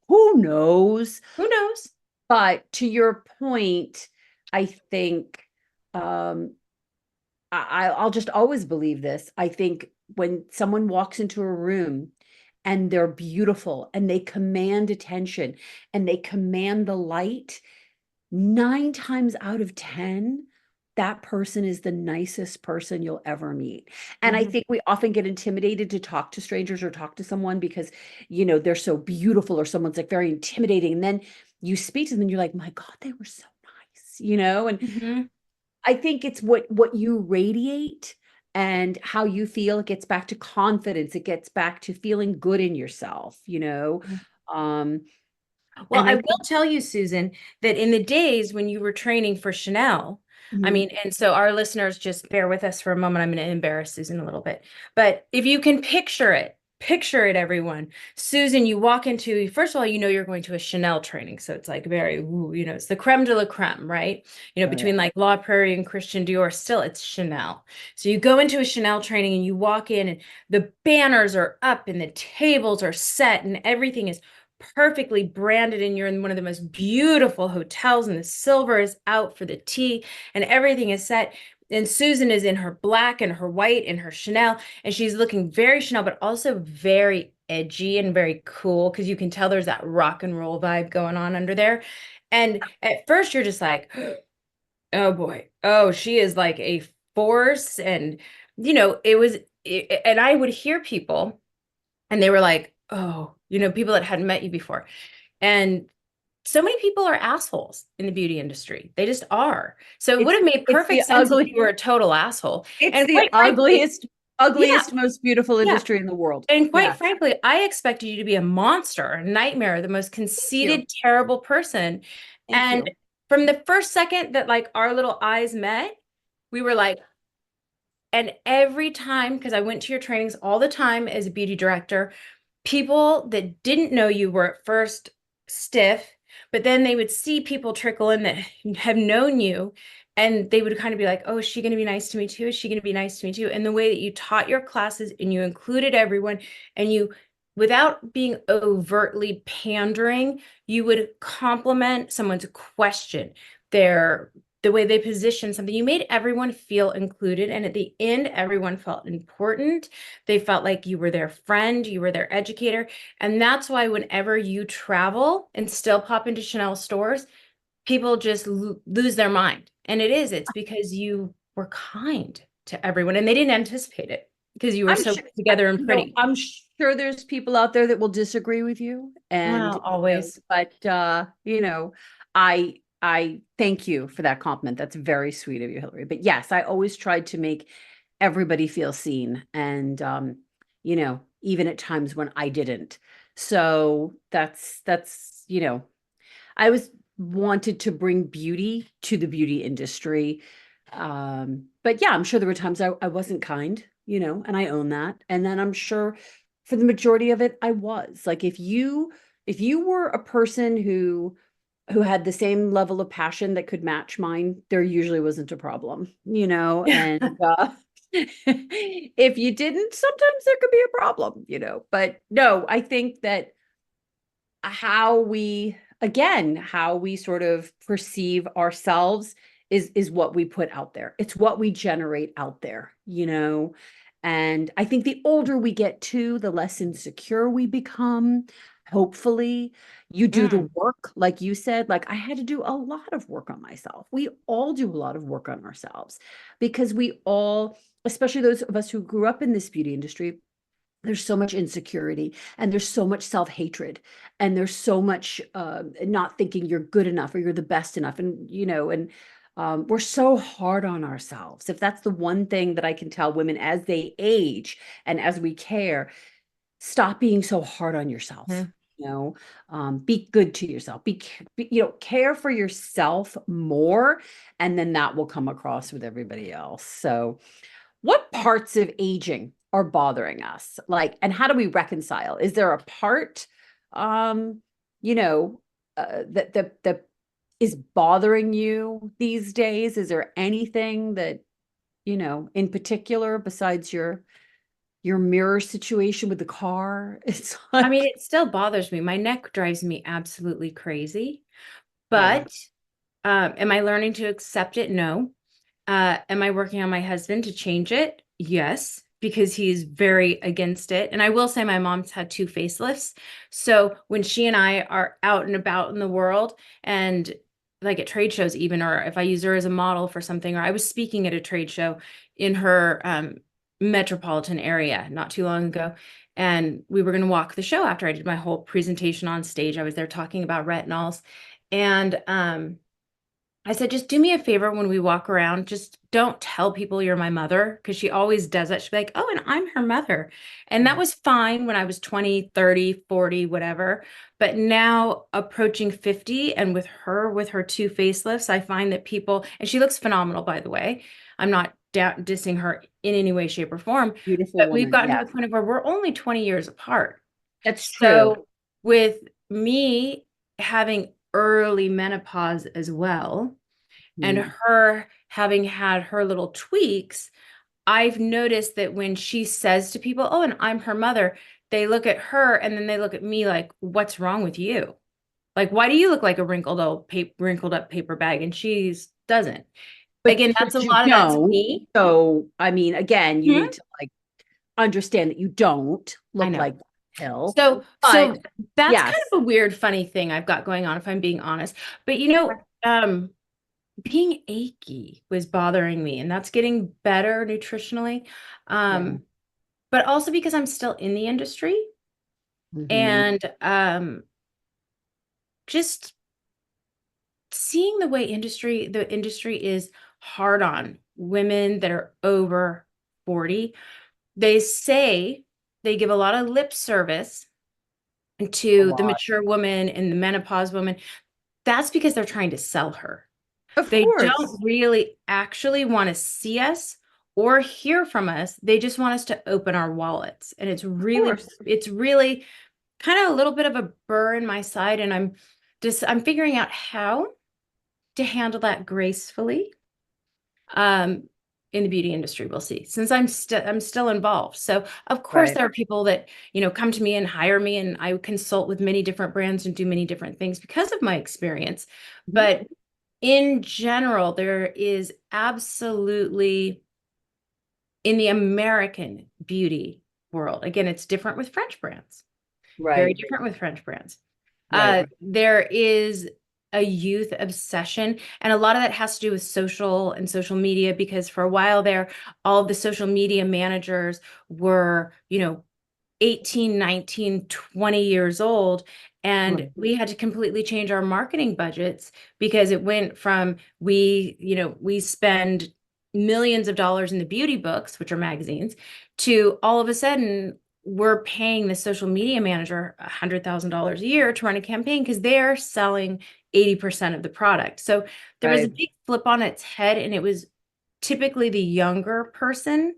who knows? Who knows? But to your point, I think, um, I'll just always believe this. I think when someone walks into a room and they're beautiful and they command attention and they command the light, 9 times out of 10, that person is the nicest person you'll ever meet. And I Mhm. think we often get intimidated to talk to strangers or talk to someone because, they're so beautiful, or someone's like very intimidating. And then you speak to them and you're like, my God, they were so nice, and Mhm. I think it's what you radiate and how you feel. It gets back to confidence. It gets back to feeling good in yourself. Um, Well, And I I will think, tell you, Susan, that in the days when you were training for Chanel, I mhm, mean, and so our listeners just bear with us for a moment. I'm going to embarrass Susan a little bit. But if you can picture it, everyone. Susan, you walk into, first of all, you know you're going to a Chanel training. So it's like very, ooh, it's the creme de la creme, right? oh yeah. Between like La Prairie and Christian Dior, still it's Chanel. So you go into a Chanel training and you walk in and the banners are up and the tables are set and everything is perfectly branded and you're in one of the most beautiful hotels and the silver is out for the tea and everything is set. And Susan is in her black and her white and her Chanel, and she's looking very Chanel, but also very edgy and very cool because you can tell there's that rock and roll vibe going on under there. And at first you're just like, oh boy, oh, she is like a force. And and I would hear people and they were like, oh, people that hadn't met you before. And so many people are assholes in the beauty industry. They just are. So it would It's have made it's perfect the sense if you ugly, were a total asshole. it's And the quite frankly, yeah, most beautiful yeah. industry in the world. And quite Yeah. frankly, I expected you to be a monster, a nightmare, the most Thank you. conceited, terrible person. Thank And you. from the first second that like our little eyes met, we were like, and every time, because I went to your trainings all the time as a beauty director, people that didn't know you were at first stiff, but then they would see people trickle in that have known you, and they would kind of be like, oh, is she going to be nice to me too? Is she going to be nice to me too? And the way that you taught your classes and you included everyone, and you, without being overtly pandering, you would compliment someone's question, their the way they position something. You made everyone feel included. And at the end, everyone felt important. They felt like you were their friend, you were their educator. And that's why whenever you travel and still pop into Chanel stores, people just lose their mind. And it's because you were kind to everyone and they didn't anticipate it because you were I'm so sure, put together and pretty. I'm sure there's people out there that will disagree with you, and Well, always. but I thank you for that compliment. That's very sweet of you, Hillary. But yes, I always tried to make everybody feel seen, and even at times when I didn't. So that's I was wanted to bring beauty to the beauty industry. But yeah, I'm sure there were times I wasn't kind, and I own that. And then I'm sure for the majority of it, I was. Like if you were a person who had the same level of passion that could match mine, there usually wasn't a problem, and if you didn't, sometimes there could be a problem, But no, I think that how we sort of perceive ourselves is what we put out there. It's what we generate out there. And I think the older we get too, the less insecure we become. Hopefully, you do the Mm, work, like you said. Like I had to do a lot of work on myself. We all do a lot of work on ourselves because we all, especially those of us who grew up in this beauty industry, there's so much insecurity and there's so much self-hatred and there's so much not thinking you're good enough or you're the best enough, and we're so hard on ourselves. If that's the one thing that I can tell women as they age and as we care, stop being so hard on yourself. mhm. Be good to yourself. Care for yourself more, and then that will come across with everybody else. So what parts of aging are bothering us? Like, and how do we reconcile? Is there a part, um, that is bothering you these days? Is there anything that, in particular besides your mirror situation with the car? It's I mean, like, it still bothers me. My neck drives me absolutely crazy. yeah. But am I learning to accept it? No. Am I working on my husband to change it? Yes, because he's very against it. And I will say my mom's had two facelifts. So when she and I are out and about in the world and like at trade shows even, or if I use her as a model for something, or I was speaking at a trade show in her metropolitan area not too long ago. And we were going to walk the show after I did my whole presentation on stage. I was there talking about retinols. And I said, just do me a favor when we walk around. Just don't tell people you're my mother because she always does that. She'll be like, oh, and I'm her mother. And that Mhm. was fine when I was 20, 30, 40, whatever. But now approaching 50 and with her two facelifts, I find that people, and she looks phenomenal, by the way. I'm not dissing her in any way, shape, or form, Beautiful but we've woman. gotten to Yeah, the point of where we're only 20 years apart. that's true. So with me having early menopause as well, and Mhm. her having had her little tweaks, I've noticed that when she says to people, "Oh, and I'm her mother," they look at her and then they look at me like, "What's wrong with you? Like, why do you look like a wrinkled up paper bag?" And she doesn't. Again, that's a But you lot of that's don't. me. So, I mean, again, you need Mhm. to like understand that you don't I look know. like that pill. So But that's kind yes, of a weird, funny thing I've got going on, if I'm being honest. But being achy was bothering me, and that's getting better nutritionally. yeah. Um, but also because I'm still in the industry Hmm. and just seeing the way the industry is hard on women that are over 40. They say they give a lot of lip service A to the lot. mature woman and the menopause woman. That's because they're trying to sell her. Of They don't course. really actually want to see us or hear from us. They just want us to open our wallets. And Of course. it's really kind of a little bit of a burr in my side. And I'm figuring out how to handle that gracefully. Um, in the beauty industry, we'll see. Since I'm still involved. So of course Right. there are people that, come to me and hire me, and I consult with many different brands and do many different things because of my experience. Mhm. But in general, there is absolutely, in the American beauty world, again, it's different with French brands, very Right. different with French brands. Right. Right. There is a youth obsession, and a lot of that has to do with social media, because for a while there, all of the social media managers were, 18, 19, 20 years old. And Right. we had to completely change our marketing budgets because it went from we spend millions of dollars in the beauty books, which are magazines, to all of a sudden we're paying the social media manager $100,000 a year to run a campaign because they're selling 80% of the product. So there was a Right. big flip on its head, and it was typically the younger person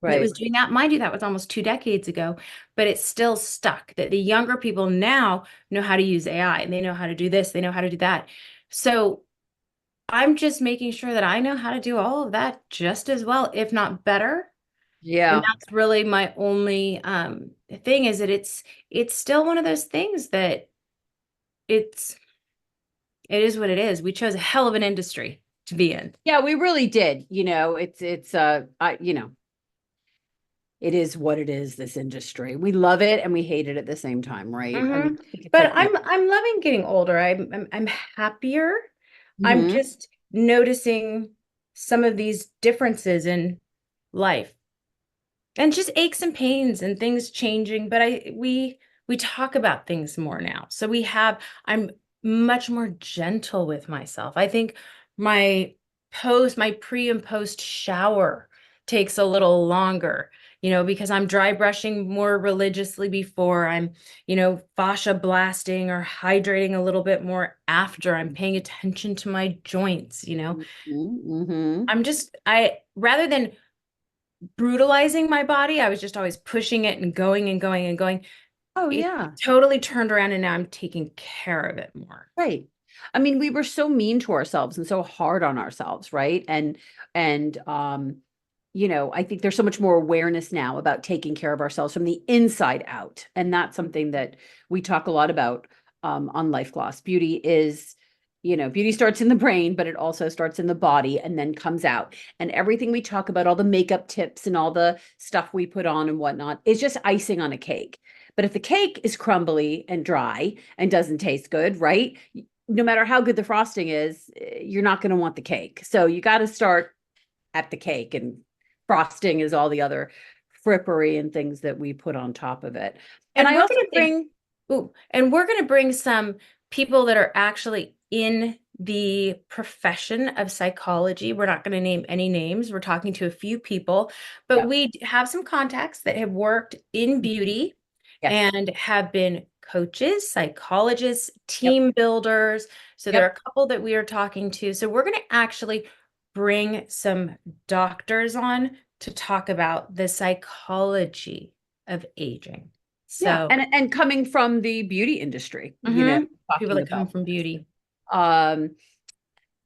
that was Right. doing that. Mind you, that was almost 2 decades ago, but it's still stuck that the younger people now know how to use AI and they know how to do this, they know how to do that. So I'm just making sure that I know how to do all of that just as well, if not better. And Yeah. that's really my only thing, is that it's still one of those things that it's it is what it is. We chose a hell of an industry to be in. Yeah, we really did. It is what it is, this industry. We love it and we hate it at the same time, right? I mean, Hmm. I think it's But like I'm loving getting older. I'm happier. I'm Mhm. just noticing some of these differences in life, and just aches and pains and things changing. But we talk about things more now. So I'm much more gentle with myself. I think my my pre and post shower takes a little longer, because I'm dry brushing more religiously before. I'm, fascia blasting or hydrating a little bit more after. I'm paying attention to my joints. Mhm. I rather than brutalizing my body, I was just always pushing it and going and going and going. Oh It yeah. totally turned around, and now I'm taking care of it more. Right. I mean, we were so mean to ourselves and so hard on ourselves, right? And I think there's so much more awareness now about taking care of ourselves from the inside out. And that's something that we talk a lot about on Life Gloss. Beauty starts in the brain, but it also starts in the body and then comes out. And everything we talk about, all the makeup tips and all the stuff we put on and whatnot, is just icing on a cake. But if the cake is crumbly and dry and doesn't taste good, right? No matter how good the frosting is, you're not going to want the cake. So you got to start at the cake, and frosting is all the other frippery and things that we put on top of it. And And I we're also going to think, bring, ooh, and we're going to bring some people that are actually in the profession of psychology. We're not going to name any names. We're talking to a few people, but Yeah. we have some contacts that have worked in beauty Yes. and have been coaches, psychologists, Yep. team builders. So there are Yep. a couple that we are talking to. So we're going to actually bring some doctors on to talk about the psychology of aging. Yeah. So, And coming from the beauty industry, people talking that come about from this. beauty. Um,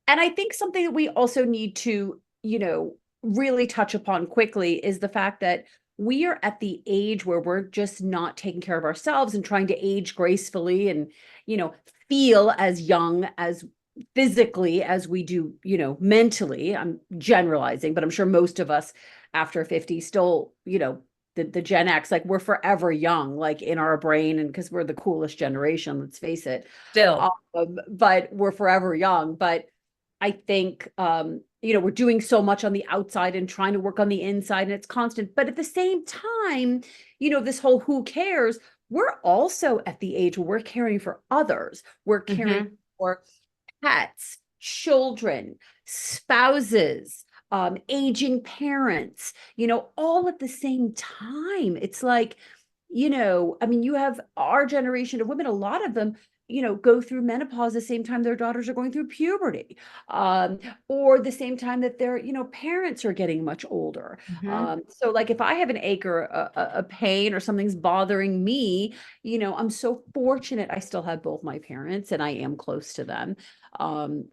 and I think something that we also need to, really touch upon quickly is the fact that we are at the age where we're just not taking care of ourselves and trying to age gracefully and, you know, feel as young as physically as we do, mentally. I'm generalizing, but I'm sure most of us after 50 still, the Gen X, like we're forever young, like in our brain, and because we're the coolest generation, let's face it. Still. But we're forever young. But I think we're doing so much on the outside and trying to work on the inside, and it's constant. But at the same time, this whole who cares, we're also at the age where we're caring for others. We're caring Hmm. for pets, children, spouses, aging parents, all at the same time. It's like, I mean, you have our generation of women, a lot of them, go through menopause the same time their daughters are going through puberty, or the same time that their, parents are getting much older. Hmm. So like if I have an ache or a pain or something's bothering me, I'm so fortunate I still have both my parents and I am close to them. Um,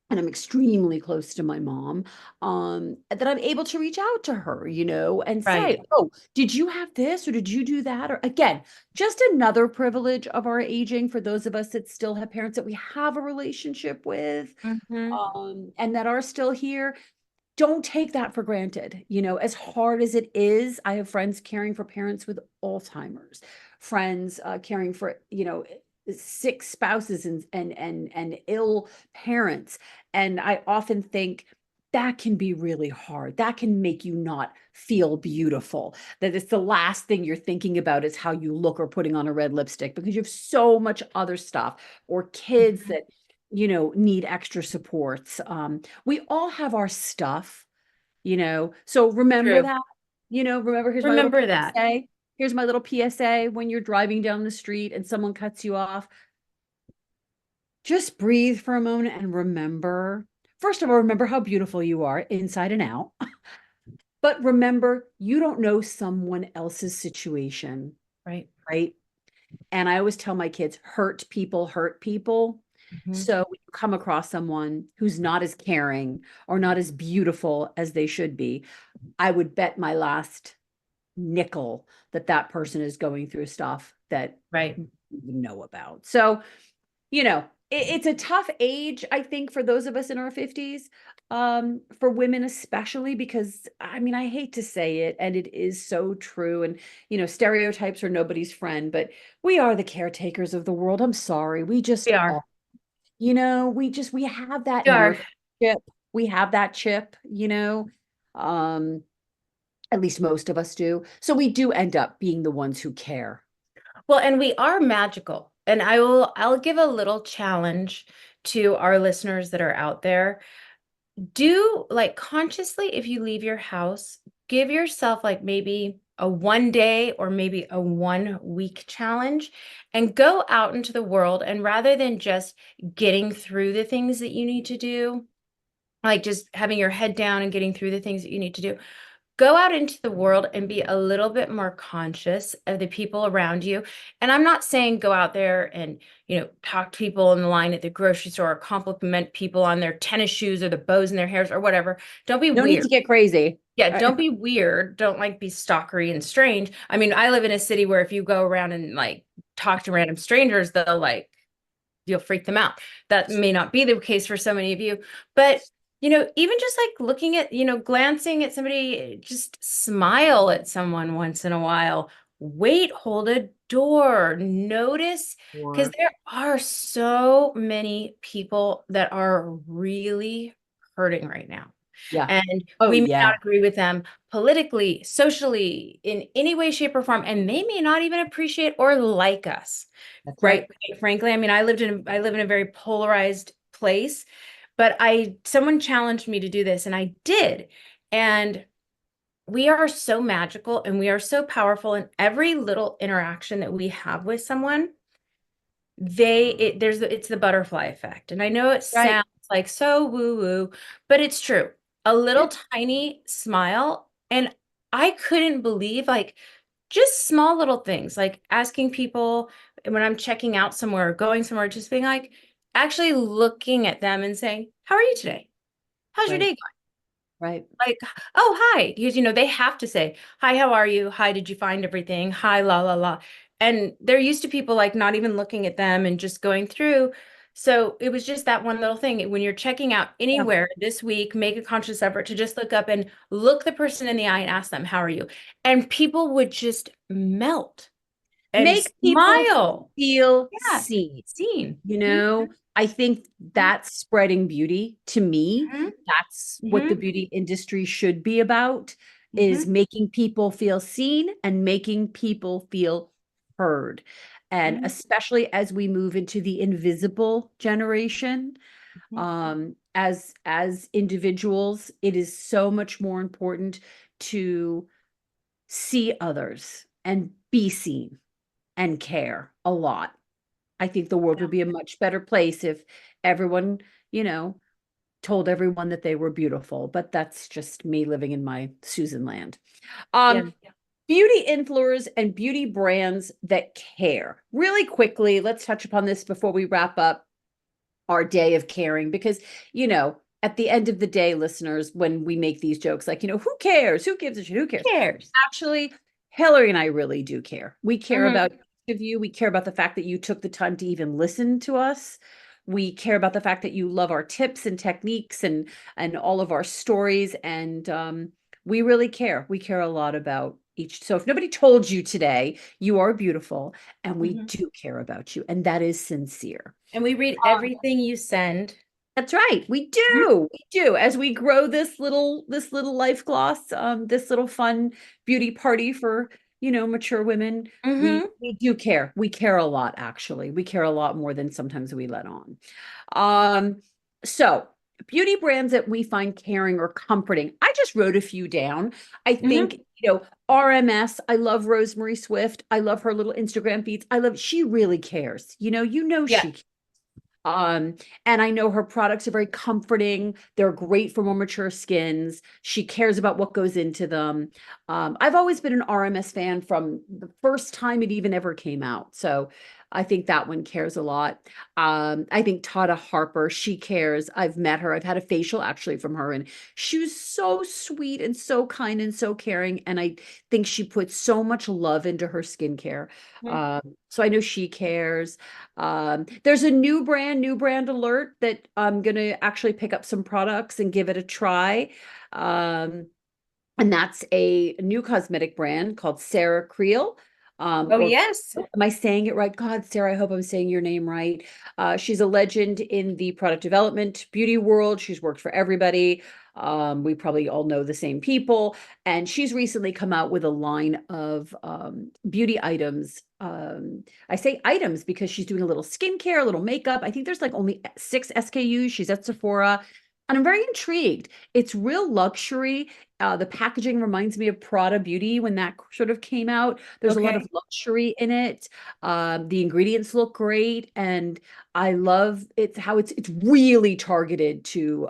and I'm extremely close to my mom, that I'm able to reach out to her, and say, Right. "Oh, did you have this or did you do that?" Or again, just another privilege of our aging for those of us that still have parents that we have a relationship with, Hmm. and that are still here. Don't take that for granted. As hard as it is, I have friends caring for parents with Alzheimer's, friends caring for, sick spouses and ill parents. And I often think that can be really hard. That can make you not feel beautiful. That it's the last thing you're thinking about is how you look or putting on a red lipstick because you have so much other stuff, or kids Hmm. that, need extra supports. We all have our stuff, so remember True. that, remember, here's my little Remember that. PSA. Here's my little PSA when you're driving down the street and someone cuts you off. Just breathe for a moment and remember. First of all, remember how beautiful you are inside and out. But remember, you don't know someone else's situation, Right. right? And I always tell my kids, hurt people hurt people. Hmm. So when you come across someone who's not as caring or not as beautiful as they should be, I would bet my last nickel that that person is going through stuff that Right. you know about. So, it's a tough age, I think, for those of us in our 50s, for women especially, because I mean, I hate to say it, and it is so true. And, stereotypes are nobody's friend, but we are the caretakers of the world. I'm sorry. We just We are. are. We have that We are. nurture chip. We have that chip, um, at least most of us do. So we do end up being the ones who care. Well, and we are magical. And I'll give a little challenge to our listeners that are out there. Do like consciously, if you leave your house, give yourself like maybe a 1 day or maybe a 1 week challenge and go out into the world. And rather than just getting through the things that you need to do, like just having your head down and getting through the things that you need to do, go out into the world and be a little bit more conscious of the people around you. And I'm not saying go out there and, talk to people in the line at the grocery store or compliment people on their tennis shoes or the bows in their hairs or whatever. Don't be No need to weird. get crazy. Yeah, don't be weird. Don't like be stalkery and strange. I mean, I live in a city where if you go around and like talk to random strangers, they'll like you'll freak them out. That may not be the case for so many of you, but even just like looking at, glancing at somebody, just smile at someone once in a while. Wait, hold a door, notice, because Or there are so many people that are really hurting right now. yeah. And Oh we may not yeah. agree with them politically, socially, in any way, shape, or form, and they may not even appreciate or like us. That's Right. right. Quite frankly, I mean, I live in a very polarized place, but someone challenged me to do this and I did. And we are so magical and we are so powerful in every little interaction that we have with someone. It's the butterfly effect. And I know it Right. sounds like so woo woo, but it's true. A Yeah. little tiny smile. And I couldn't believe, like, just small little things, like asking people when I'm checking out somewhere or going somewhere, just being like, actually looking at them and saying, how are you today? How's your Right. day? Right. Like, oh, hi. Because, they have to say, hi, how are you? Hi, did you find everything? Hi, la, la, la. And they're used to people like not even looking at them and just going through. So it was just that one little thing. When you're checking out Yeah. anywhere this week, make a conscious effort to just look up and look the person in the eye and ask them, how are you? And people would just melt and Make people smile. feel Yeah, seen. seen. You Mhm, know, I think that's spreading beauty to me. mhm, That's what the mhm, beauty industry should be about, is mhm, making people feel seen and making people feel heard. And mhm, especially as we move into the invisible generation, mhm. as individuals, it is so much more important to see others and be seen and care a lot. I think the world Yeah. would be a much better place if everyone, you know, told everyone that they were beautiful, but that's just me living in my Susan land. Yeah. Beauty influencers and beauty brands that care. Really quickly, let's touch upon this before we wrap up our day of caring because, at the end of the day, listeners, when we make these jokes, like, who cares? Who gives a shit? Who Who cares? cares? Actually, Hillary and I really do care. We care Mhm, about each of you. We care about the fact that you took the time to even listen to us. We care about the fact that you love our tips and techniques and all of our stories. And we really care. We care a lot about each. So if nobody told you today, you are beautiful, and we mhm. do care about you, and that is sincere. And we read Um, everything you send. that's right. We Mhm, do. We do. As we grow this little life gloss, this little fun beauty party for, mature women, we mhm. we do care. We care a lot, actually. We care a lot more than sometimes we let on. Um, so beauty brands that we find caring or comforting. I just wrote a few down. I Mhm. think, RMS, I love Rosemary Swift. I love her little Instagram feeds. She really cares. Yeah. She um, and I know her products are very comforting. They're great for more mature skins. She cares about what goes into them. I've always been an RMS fan from the first time it even ever came out. So I think that one cares a lot. I think Tata Harper, she cares. I've met her. I've had a facial actually from her, and she was so sweet and so kind and so caring. And I think she puts so much love into her skincare. Mhm. So I know she cares. There's a new brand alert that I'm gonna actually pick up some products and give it a try. Um, and that's a new cosmetic brand called Sarah Creel. Oh, Or yes. am I saying it right? God, Sarah, I hope I'm saying your name right. She's a legend in the product development beauty world. She's worked for everybody. We probably all know the same people. And she's recently come out with a line of beauty items. I say items because she's doing a little skincare, a little makeup. I think there's like only 6 SKUs. She's at Sephora. And I'm very intrigued. It's real luxury. The packaging reminds me of Prada Beauty when that sort of came out. There's a lot of Okay. luxury in it. The ingredients look great, and I love it's how it's really targeted to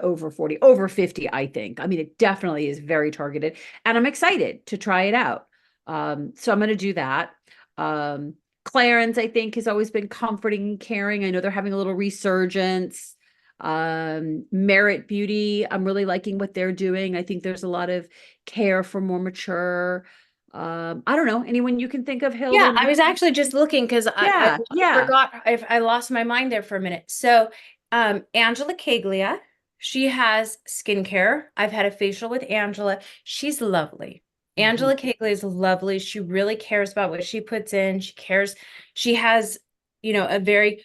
over 40, over 50, I think. I mean, it definitely is very targeted, and I'm excited to try it out. So I'm going to do that. Clarins, I think, has always been comforting and caring. I know they're having a little resurgence. Merit Beauty, I'm really liking what they're doing. I think there's a lot of care for more mature. I don't know, anyone you can think of, Hill, Yeah, that I you, was actually just looking because I yeah, yeah. forgot, I lost my mind there for a minute. So, Angela Caglia, she has skincare. I've had a facial with Angela. She's lovely. Mhm, Angela Caglia is lovely. She really cares about what she puts in. She cares. She has, a very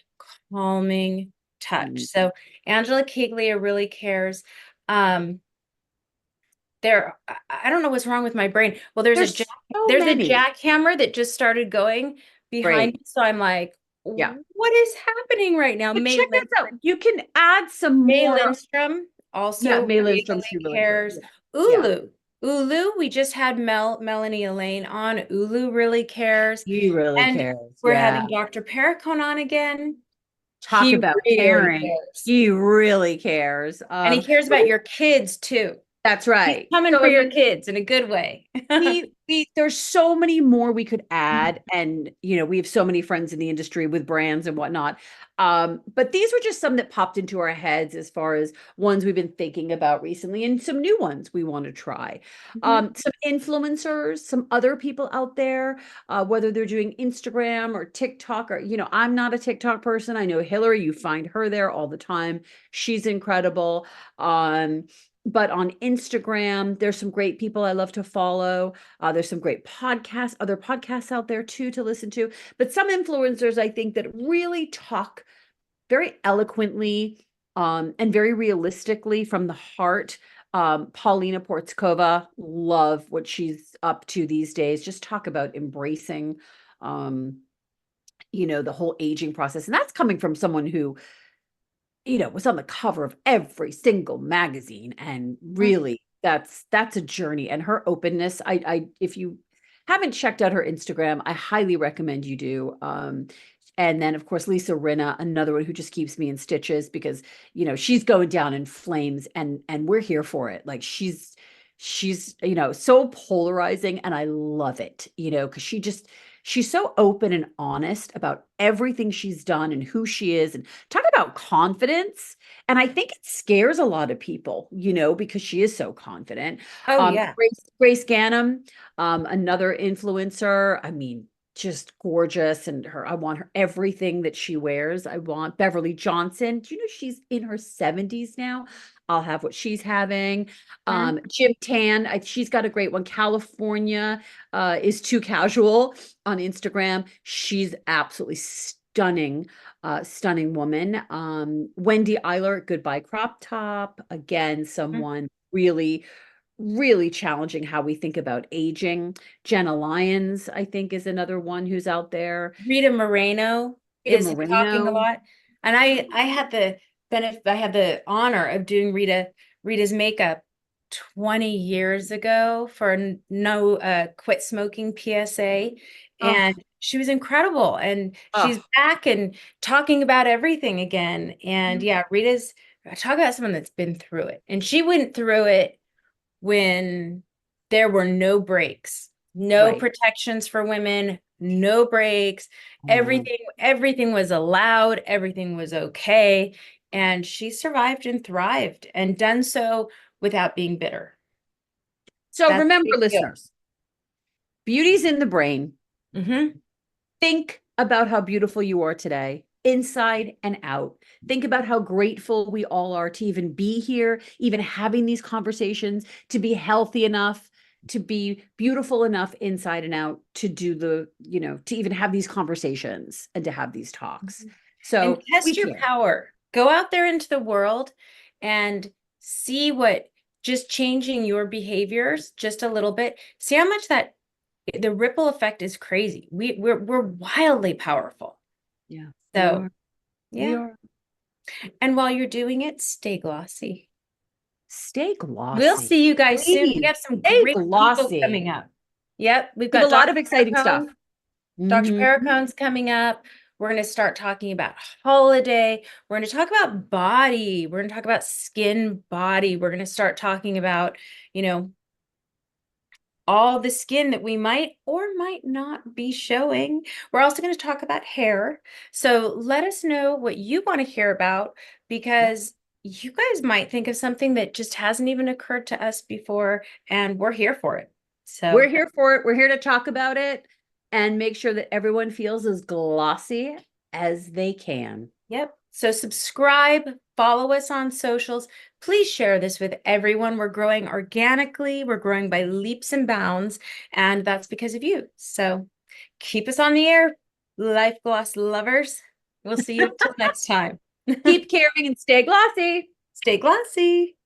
calming touch. mhm. So, Angela Caglia really cares. Um, I don't know what's wrong with my brain. Well, There's so there's a many. jackhammer that just started going behind Great. me. So I'm like, Yeah. what is happening right now? But May check this out. You can add some May more. Lindstrom Yeah, also May really Lindstrom's really good. cares. Yeah. Yeah. Ulu. Ulu, we just had Melanie Elaine on. Ulu really cares. He really And cares. we're Yeah. having Dr. Perricone on again. Talk He about really caring. cares. He really cares. And he cares about your kids too. That's He's right. coming So for I your mean, kids in a good way. we there's so many more we could add, and we have so many friends in the industry with brands and whatnot. But these were just some that popped into our heads as far as ones we've been thinking about recently, and some new ones we want to try. Mhm. Some influencers, some other people out there, whether they're doing Instagram or TikTok, or I'm not a TikTok person. I know Hillary, you find her there all the time. She's incredible. Um, but on Instagram, there's some great people I love to follow. There's some great podcasts, other podcasts out there too to listen to. But some influencers I think that really talk very eloquently and very realistically from the heart. Paulina Portskova, love what she's up to these days. Just talk about embracing, um, the whole aging process. And that's coming from someone who was on the cover of every single magazine, and really that's a journey. And her openness, I if you haven't checked out her Instagram, I highly recommend you do. And then of course Lisa Rinna, another one who just keeps me in stitches, because she's going down in flames, and we're here for it. Like she's so polarizing, and I love it, because she's so open and honest about everything she's done and who she is, and talk about confidence. And I think it scares a lot of people, because she is so confident. Oh, yeah. Grace Ganem, another influencer. I mean, just gorgeous. And I want her, everything that she wears. I want Beverly Johnson. Do you know she's in her 70s now? I'll have what she's having. Mhm. Jim Tan, she's got a great one. California is too casual on Instagram. She's absolutely stunning, stunning woman. Wendy Eiler, Goodbye Crop Top. Again, someone really, really challenging how we think about aging. Jenna Lyons, I think, is another one who's out there. Rita Moreno Rita is talking a Moreno. lot. And I had the benefit, I had the honor of doing Rita's makeup 20 years ago for No Quit Smoking PSA. And Oh, she was incredible. And she's oh, back and talking about everything again. And yeah, Rita's talk about someone that's been through it. And she went through it when there were no breaks, no right. protections for women, no breaks. I know. Everything was allowed, everything was okay. And she survived and thrived and done so without being bitter. So That's a remember, big deal. listeners, beauty's in the brain. Mm-hmm. Think about how beautiful you are today, inside and out. Think about how grateful we all are to even be here, even having these conversations, to be healthy enough, to be beautiful enough inside and out, to do to even have these conversations and to have these talks. And So we test your care. power. Go out there into the world and see what just changing your behaviors just a little bit. See how much that the ripple effect is crazy. We're wildly powerful. Yeah, we So are. We yeah. are. And while you're doing it, stay glossy. Stay We'll glossy. see you guys soon. We Please have some stay great people glossy. coming up. Yep, we've We have got a lot Dr. of exciting stuff. Perricone. Dr. Mhm. Perricone's coming up. We're going to start talking about holiday. We're going to talk about body. We're going to talk about skin, body. We're going to start talking about, you know, all the skin that we might or might not be showing. We're also going to talk about hair. So let us know what you want to hear about, because you guys might think of something that just hasn't even occurred to us before, and we're here for it. We're So, here for it. We're here to talk about it and make sure that everyone feels as glossy as they can. yep. So subscribe, follow us on socials. Please share this with everyone. We're growing organically. We're growing by leaps and bounds, and that's because of you. So keep us on the air, Life Gloss lovers. We'll see you until next time. Keep caring and stay glossy. Stay glossy.